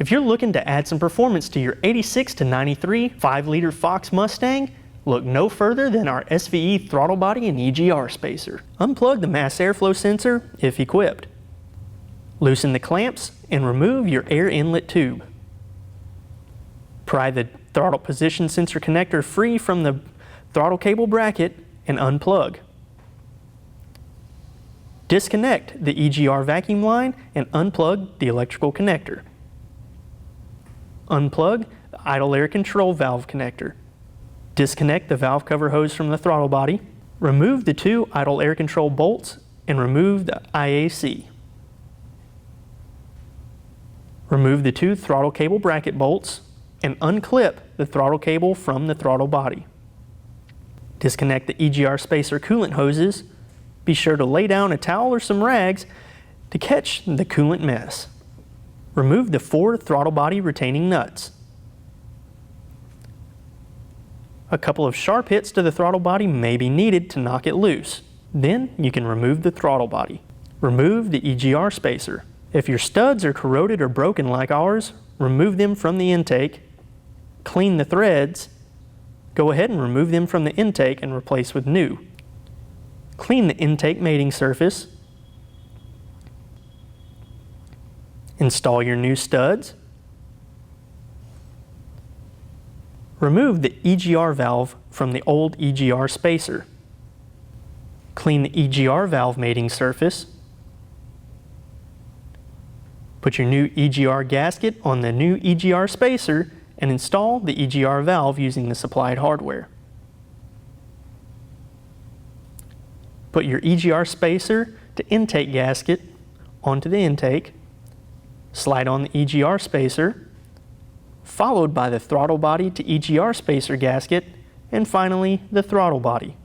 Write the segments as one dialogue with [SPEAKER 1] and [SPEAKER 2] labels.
[SPEAKER 1] If you're looking to add some performance to your 86 to 93 5-liter Fox Mustang, look no further than our SVE throttle body and EGR spacer. Unplug the mass airflow sensor if equipped. Loosen the clamps and remove your air inlet tube. Pry the throttle position sensor connector free from the throttle cable bracket and unplug. Disconnect the EGR vacuum line and unplug the electrical connector. Unplug the idle air control valve connector. Disconnect the valve cover hose from the throttle body. Remove the 2 idle air control bolts and remove the IAC. Remove the 2 throttle cable bracket bolts and unclip the throttle cable from the throttle body. Disconnect the EGR spacer coolant hoses. Be sure to lay down a towel or some rags to catch the coolant mess. Remove the 4 throttle body retaining nuts. A couple of sharp hits to the throttle body may be needed to knock it loose. Then you can remove the throttle body. Remove the EGR spacer. If your studs are corroded or broken like ours, remove them from the intake. Clean the threads. Go ahead and remove them from the intake and replace with new. Clean the intake mating surface. Install your new studs. Remove the EGR valve from the old EGR spacer. Clean the EGR valve mating surface. Put your new EGR gasket on the new EGR spacer and install the EGR valve using the supplied hardware. Put your EGR spacer to intake gasket onto the intake, slide on the EGR spacer, followed by the throttle body to EGR spacer gasket, and finally the throttle body.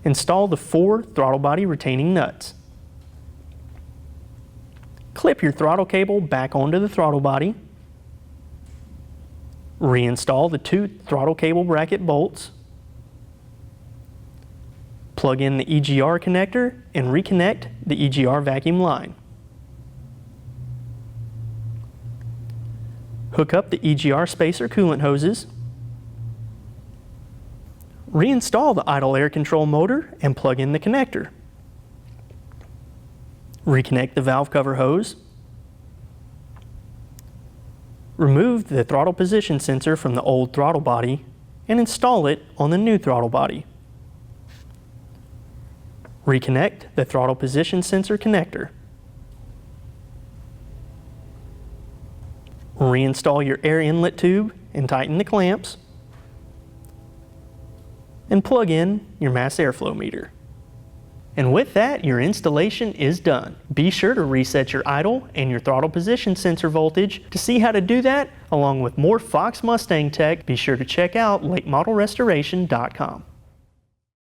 [SPEAKER 1] Install the 4 throttle body retaining nuts. Clip your throttle cable back onto the throttle body. Reinstall the 2 throttle cable bracket bolts. Plug in the EGR connector and reconnect the EGR vacuum line. Hook up the EGR spacer coolant hoses. Reinstall the idle air control motor and plug in the connector. Reconnect the valve cover hose. Remove the throttle position sensor from the old throttle body and install it on the new throttle body. Reconnect the throttle position sensor connector. Reinstall your air inlet tube and tighten the clamps. And plug in your mass airflow meter. And with that, your installation is done. Be sure to reset your idle and your throttle position sensor voltage. To see how to do that, along with more Fox Mustang tech, be sure to check out latemodelrestoration.com.